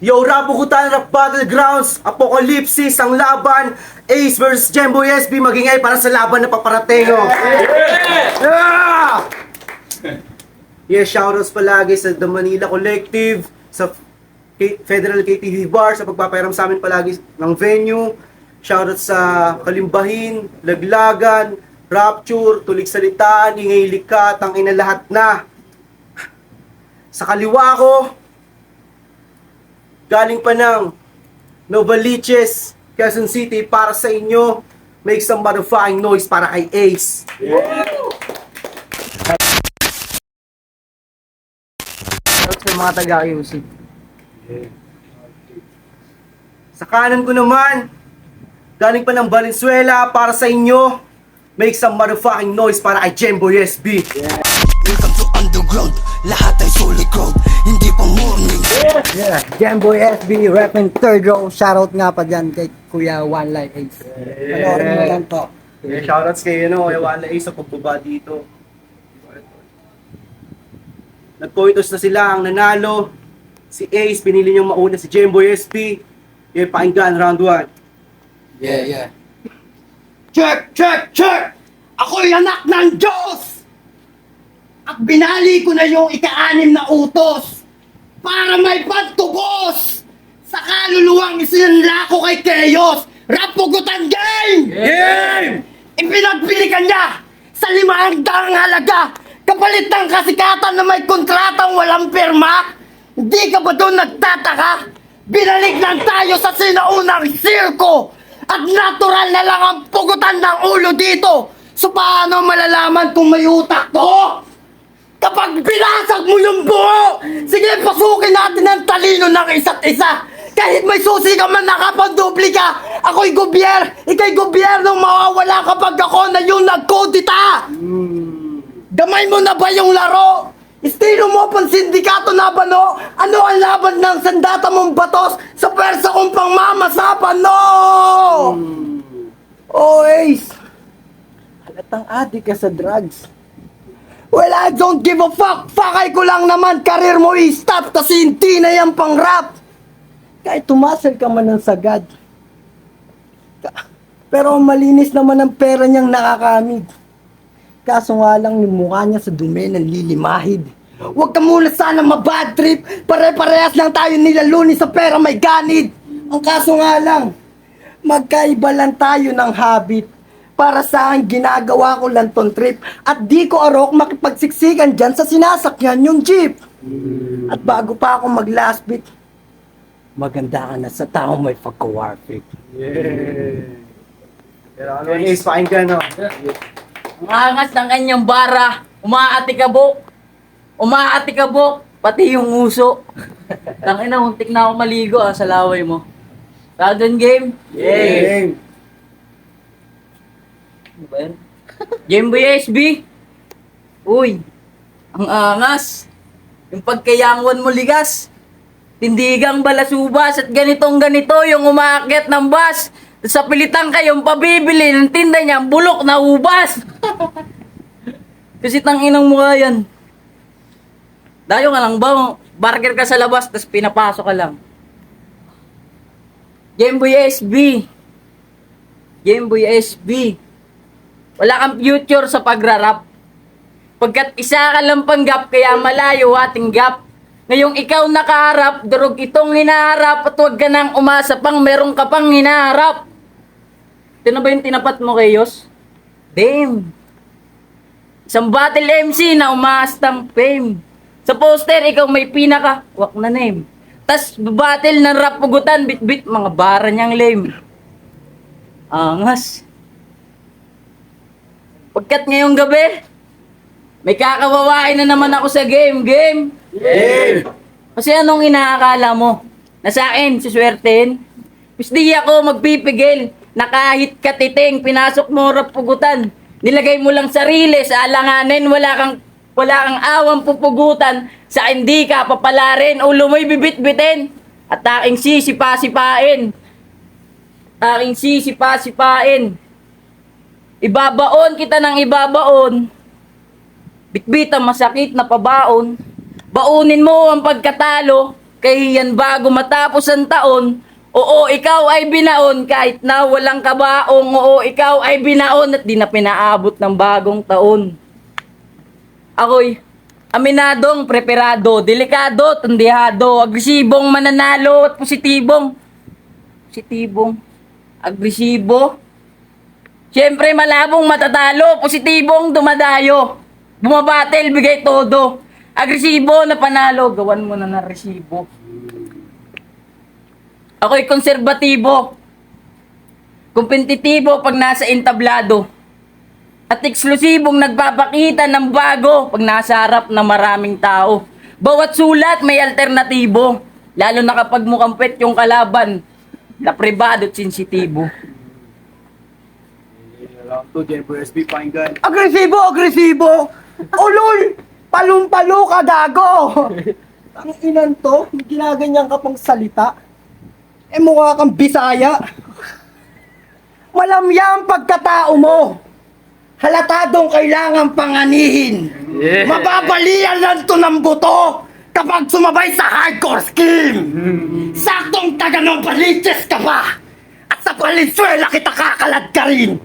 Yo, Rap Bukutan, Rap Battlegrounds, Apocalypsis, ang laban, Ace vs. Jemboy SB, magingay para sa laban na paparating. Yeah! Yeah, shoutouts palagi sa The Manila Collective, sa Federal KTV Bar, sa pagpapairam sa amin palagi ng venue. Shoutouts sa Kalimbahin, Laglagan, Rapture, Tulig Salitaan, Ingay Likat, ang ina lahat na. Sa kaliwa ko, galing pa ng Novaliches, Quezon City, para sa inyo. Make some motherfucking noise para kay Ace. Shoutout sa mga taga-UC. Sa kanan ko naman, galing pa ng Valenzuela, para sa inyo. Make some motherfucking noise para kay Jemboy SB. Welcome to underground, lahat ay solid ground, hindi pa morning. Yeah, Jamboy SB, repping third row. Shoutout nga pa dyan kay Kuya One Life Ace. Panoorin mo lang to. Yeah, shoutouts kay kay Wala Ace sa pagbaba dito. Nagkoitos na sila, ang nanalo. Si Ace, pinili niyang mauna si Jemboy SB. Yung pakinggan, round 1. Yeah. Check, check, check! Ako'y anak ng Diyos! At binali ko na yung ika-anim na utos para may pagtubos sa kaluluwang isinanla ko kay Chaos. Rap Pugutan Game! Game! Ipinagpilikan niya sa 500 halaga kapalit ng kasikatan na may kontratang walang pirma. Hindi ka ba doon nagtataka? Binalik lang tayo sa sinaunang sirko at natural na lang ang pugutan ng ulo dito. So paano malalaman kung may utak to? Kapag binasag mo yung buo, sige pasukin natin ang talino ng isa't isa. Kahit may susi ka man nakapandubli ka, ako'y ikay gobyernong mawawala kapag ako na yung nagkodita. Gamay mo na ba yung laro? Estilo mo pang sindikato na ba no? Ano ang laban ng sandata mong batos sa pwersa kong pangmamasapan no? Oh, Ace! Halatang adik ka sa drugs. Well, I don't give a fuck. Fakay ko lang naman. Karir mo i-stop kasi hindi na yan pang rap. Kahit tumasal ka man ng sagad. Pero malinis naman ang pera niyang nakakamig. Kaso nga lang yung mukha niya sa dumi ng lilimahid. Huwag ka muna sana mabad trip. Pare-parehas lang tayo nilaluni sa pera may ganid. Ang kaso nga lang, magkaiba lang tayo ng habit. Para sa akin, ginagawa ko lang tong trip. At di ko arok makipagsiksikan dyan sa sinasakyan yung jeep. At bago pa ako mag-last beat, maganda ka na sa taong may pagka-warfare. Pero ano yung Ace, pakinggan, no? Ang angas ng kanyang bara, umaatikabok, pati yung uso. Tangina, muntik na ako maligo sa laway mo. Round game? Game! Ano ba yun? Jemboy SB? Uy, ang angas. Yung pagkayangwan mo ligas. Tindigang balasubas at ganitong ganito yung umaakyat ng bus. Sa pilitan kayong pabibili ng tinda niya, bulok na ubas. Kasi tanginang mukha yan. Dayo ka lang ba? Barker ka sa labas, tapos pinapasok ka lang. Jemboy SB. Jemboy SB. Wala kang future sa pagrarap. Pagkat isa ka lang panggap, kaya malayo ating gap. Ngayong ikaw nakaharap, durog itong hinaharap, at huwag ka nang umasa pang meron ka pang hinaharap. Ito na ba yung tinapat mo kay Yos? Damn. Isang battle MC na umaastang fame. Sa poster, ikaw may pinaka, wak na name. Tas battle ng rap pugutan, bit-bit, mga bara niyang lame. Angas. Pagkat ngayong gabi, may kakawawain na naman ako sa game. Kasi anong inaakala mo? Na sa akin, siswertein? Mas di ako magpipigil na kahit katiting, pinasok mo rap pugutan. Nilagay mo lang sarili sa alanganin, wala kang awang pupugutan. Sa hindi ka papalarin, ulo mo'y bibit-bitin. At aking sisipa-sipain. Ibabaon kita ng ibabaon. Bitbit ang masakit na pabaon. Baunin mo ang pagkatalo. Kahiyan bago matapos ang taon, oo, ikaw ay binaon kahit na walang kabaong. Oo, ikaw ay binaon at di na pinaabot ng bagong taon. Ako'y aminadong preparado, delikado, tundihado, agresibong mananalo at positibong agresibo. Siyempre malabong matatalo, positibong dumadayo. Bumabatel, bigay todo. Agresibo na panalo, gawan mo na ng resibo. Ako'y konserbatibo, kompetitibo pag nasa entablado, at eksklusibong nagpapakita ng bago pag nasa harap ng maraming tao. Bawat sulat may alternatibo, lalo na kapag mukhang pet yung kalaban, na pribado at sensitibo. To Jemboy SB, pakinggan. Agresibo! Ulol! Palong-palo ka, gago! Ang inan to, ginaganyan ka pang salita. Mukha kang Bisaya. Malamya ang pagkatao mo. Halatadong kailangan panganihin. Mababalian lang to ng buto kapag sumabay sa hardcore scheme. Saktong taga ng Baliches ka pa. At sa Valenzuela kita kakalad ka rin.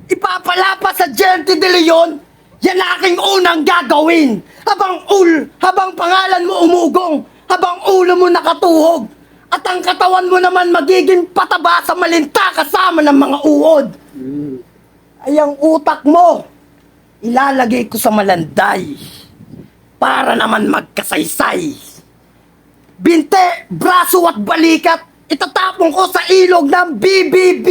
Ipapalapa sa Gente de Leon, yan aking unang gagawin. Habang pangalan mo umugong, habang ulo mo nakatuhog, at ang katawan mo naman magiging pataba sa malinta kasama ng mga uod. Ay ang utak mo, ilalagay ko sa malanday para naman magkasaysay. Binte, braso at balikat, itatapon ko sa ilog ng BBB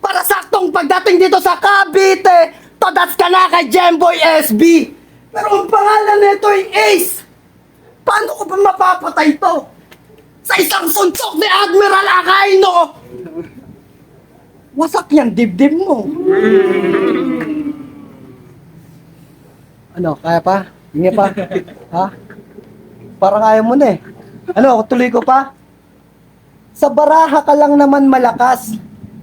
para saktong pagdating dito sa Cavite, tadas ka na kay Jemboy SB. Pero ang pangalan nito ay Ace. Paano ko ba mapapatay to? Sa isang suntok ni Admiral Aquino. Wasak yung dibdib mo. Ano, kaya pa? Hingi pa? Ha? Parang ayaw mo na eh. Ano, tuloy ko pa? Sa baraha ka lang naman malakas.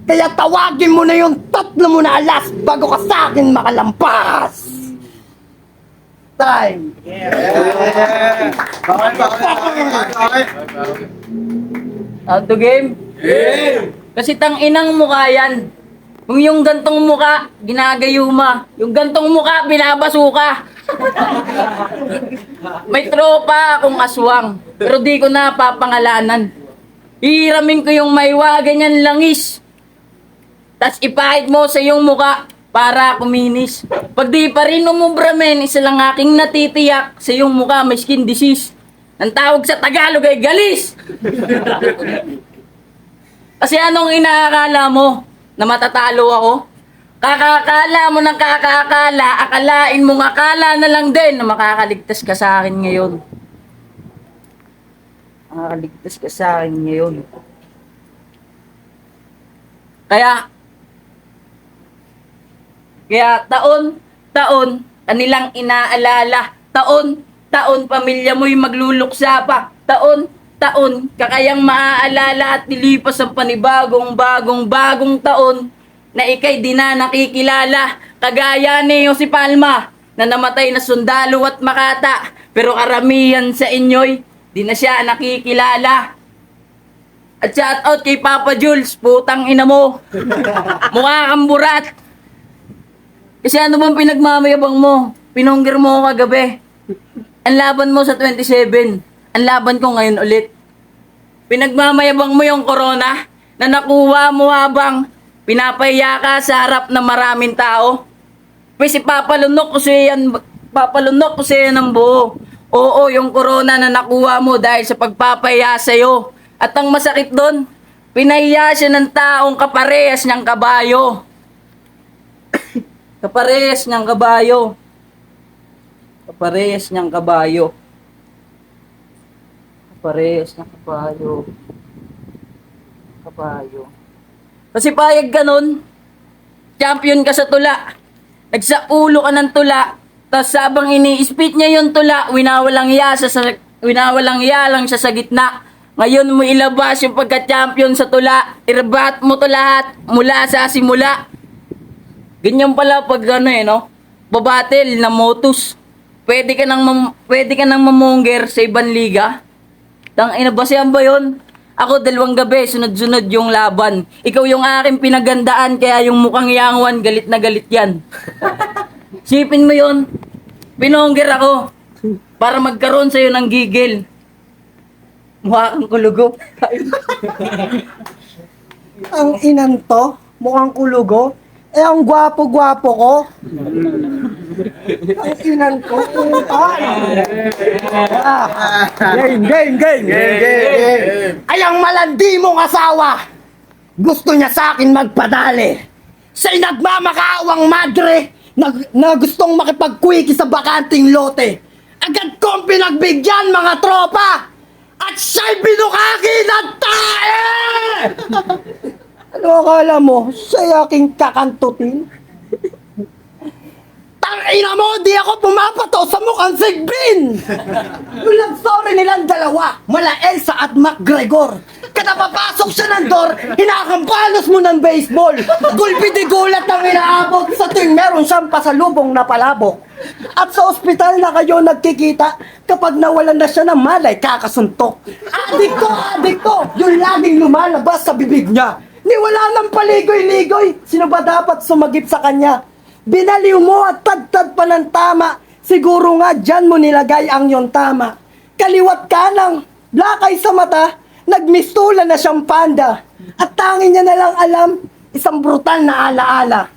Kaya tawagin mo na yung tatlo mo na alas bago ka sa akin makalampas. Time. Out to game? Kasi tang inang mukha yan. Kung yung gantong mukha, ginagayuma. Yung gantong mukha, binabasuka. May tropa akong aswang, pero di ko na papangalanan. Hihiramin ko yung maywa, ganyan langis. Tas ipahid mo sa iyong muka para kuminis. Pag di pa rin umubramen, isa lang aking natitiyak sa iyong muka may skin disease. Ang tawag sa Tagalog ay galis. Kasi anong inaakala mo? Na matatalo ako? Kakakala mo ng kakakala, akalain mong akala na lang din na makakaligtas ka sa akin ngayon. Makakaligtas ka sa akin ngayon. Kaya taon, kanilang inaalala. Taon, pamilya mo'y magluluksa pa. Taon, kakayang maaalala at nilipas ang bagong taon na ikay di na nakikilala. Kagaya ni Jose Palma na namatay na sundalo at makata. Pero karamihan sa inyo'y di na siya nakikilala. At shout out kay Papa Jules, putang ina mo. Mukha kang burat. Kasi ano bang pinagmamayabang mo? Pinunggir mo ako kagabi. Ang laban mo sa 27. Ang laban ko ngayon ulit. Pinagmamayabang mo yung corona na nakuha mo habang pinapahiya ka sa harap ng maraming tao. Kasi papalunok ko siya ng buo. Oo, yung corona na nakuha mo dahil sa pagpapahiya sa'yo. At ang masakit doon, pinahiya siya ng taong kaparehas niyang kabayo. Kaparehas niyang kabayo. Kaparehas niyang kabayo. Kaparehas niyang kabayo. Kabayo. Kasi payag ka nun, champion ka sa tula. Nagsaulo ka ng tula. Tapos sabang ini-spit niya yung tula, winawalang iya lang siya sa gitna. Ngayon mo ilabas yung pagka-champion sa tula. Irabat mo to lahat mula sa simula. Ganyan pala pag babattle na motus. Pwede ka nang mamungger sa ibang liga. Tangina, basehan ba yun? Ako 2 gabi, sunod-sunod yung laban. Ikaw yung aking pinagandaan, kaya yung mukhang yangwan, galit na galit yan. Sipin mo yun, pinongger ako para magkaroon sa'yo ng gigil. Mukha kang kulugo. Ang inan to, mukhang kulugo. Eh, ang gwapo-gwapo ko. Ang inan ko, puta. Game. Ay ang malandi mong asawa, gusto niya sa akin magpadali. Siya'y nagmamakaawang madre na gustong makipag-quickie sa bakanting lote. Agad kong pinagbigyan mga tropa at siya'y binukaki ng tae! Ano akala mo? Sa'yo aking kakantutin? Tangina mo, di ako pumapato sa mukhang sigbin! Yung love story nilang dalawa, mala Elsa at McGregor. Kada papasok siya ng door, hinakampalos mo ng baseball. Gulpi di gulat ang inaabot sa tuwing meron siyang pasalubong na palabok. At sa ospital na kayo nagkikita, kapag nawalan na siya ng malay, kakasuntok. Adik ko, yung laging lumalabas sa bibig niya. Ni wala nang paligoy-ligoy, sino ba dapat sumagip sa kanya? Binaliw mo at tagtad pa ng tama, siguro nga dyan mo nilagay ang yon tama. Kaliwat kanang, lakay sa mata, nagmistulan na siyang panda. At tangin niya na lang alam, isang brutal na alaala.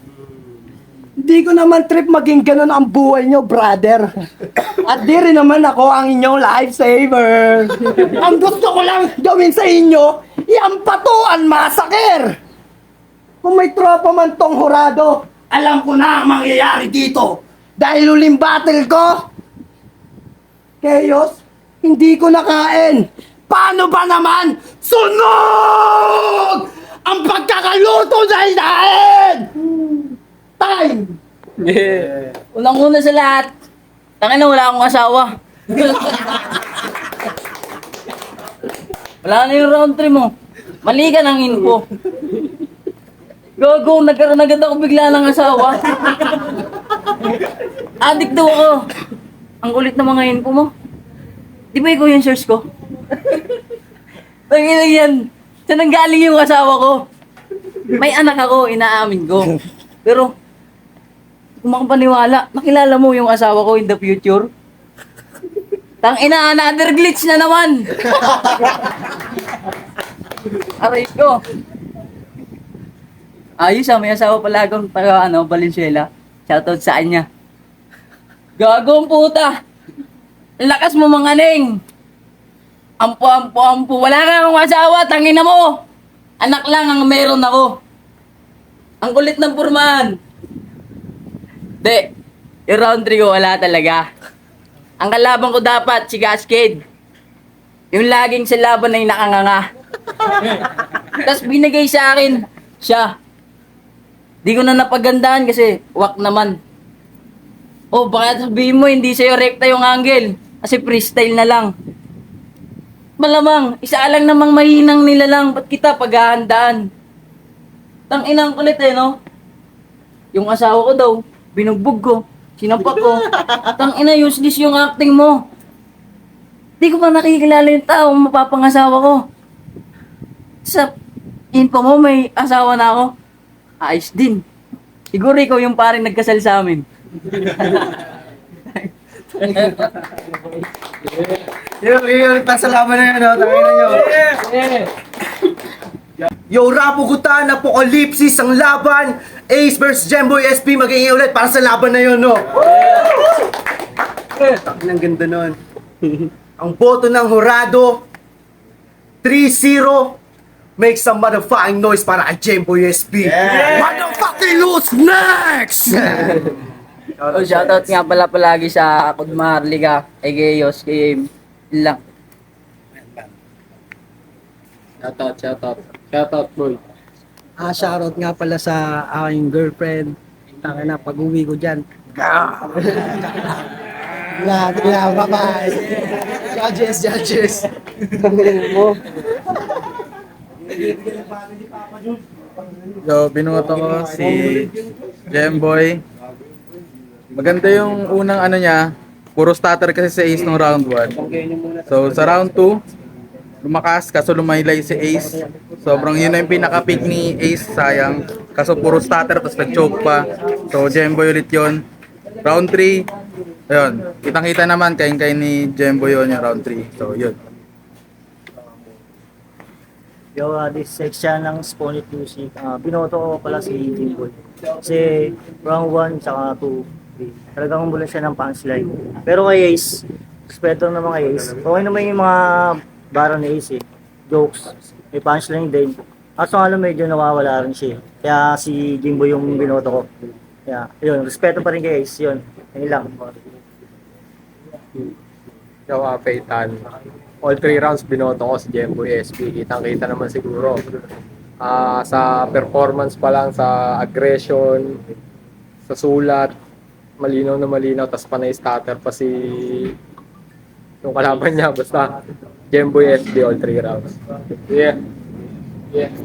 Hindi ko naman trip maging ganun ang buhay nyo, brother. At di rin naman ako ang inyong lifesaver. Ang gusto ko lang gawin sa inyo, iampatuan masaker. Kung may tropa man tong hurado, alam ko na ang mangyayari dito. Dahil uling battle ko, Chaos, hindi ko nakain. Paano ba naman? Sunog! Ang pagkakaluto dahil dahil! Time! Unang-una sa lahat, tangina, wala akong asawa. Wala na yung round 3 mo. Mali ka ng info. Gogo, nagkaroon agad ako bigla ng asawa. Addict daw ako. Ang kulit ng mga info mo. Di ba ikaw yung source ko? Tangina yan. Saan nang galing yung asawa ko? May anak ako, inaamin ko. Pero, kung makapaniwala, nakilala mo yung asawa ko in the future? Tangina, another glitch na naman. Aray ko. Ayos may asawa pala akong taga Valenzuela. Shoutout sa kanya. Gagong puta. Lakas mo mga neng. Ampo. Wala ka akong asawa, tangina mo. Anak lang ang meron ako. Ang kulit ng purmahan. De, yung round 3 ko wala talaga. Ang kalaban ko dapat, si Cascade. Yung laging sa laban ay nakanganga. Tapos binigay sa akin, siya. Di ko na napagandaan kasi wak naman. Oh, baka sabihin mo hindi sa'yo rekta yung angle. Kasi freestyle na lang. Malamang, isa lang namang mahinang nila lang. Ba't kita paghahandaan? Tang-inang kulit no? Yung asawa ko daw, binugbog ko. Sinampak ko. Tang-ina, useless yung acting mo. Di ko pa nakikilala yung tao mapapangasawa ko. Sa info mo, may asawa na ako. Ayos din. Siguro ikaw yung paring nagkasal sa amin. Yung pasalaman na yun, no? Tangina nyo. Yo, Rapo Gutan, Apocalypsis ang laban. Ace vs Gemboy SP, mag-iingay ulit para sa laban na yun, no? Ang ganda nun. Ang boto ng Horado, 3-0. Make some motherfucking noise para kay Gemboy SP. Motherfucking loose next! Oh, shoutout nga pala palagi sa Kudmar Liga, kay Gayos, kay Yim. Yun lang. Shoutout, boy. Shoutout nga pala sa aking girlfriend. Tanga na, pag-uwi ko dyan. Lahat na, bye-bye. Judges. mo. So, binuhat ako si Gemboy. Maganda yung unang ano niya. Puro stutter kasi sa ace ng round 1. So, sa round 2, lumakas, kaso lumaylay si Ace. Sobrang yun na yung pinaka-pick ni Ace, sayang. Kaso puro stutter, tapos nag-choke pa. So, Jemboy ulit yun. Round 3, ayun. Kitang-kita naman, kain-kain ni Jemboy yun yung round 3. So, yun. Yo, this section ng Sponit Music. Binoto ko pala si Jimboy. Kasi round 1 tsaka 2, 3. Talagang umulan siya ng punchline. Pero kay Ace, respeto naman kay Ace. Okay naman yung mga bara ni Ace eh. Jokes, may punchline din. Kaso nga lang medyo nawawala rin siya. Kaya si Jimboy yung binoto ko. Kaya, yun, respeto pa rin kay Ace. Yun, yun lang. Yo, Peyton. All 3 rounds binoto ko si Jemboy SB. Kitang-kita naman siguro. Sa performance pa lang, sa aggression, sa sulat, malinaw na malinaw, tas panay starter pa si yung kalaban niya. Basta Jemboy SB all 3 rounds. Yeah. Yeah.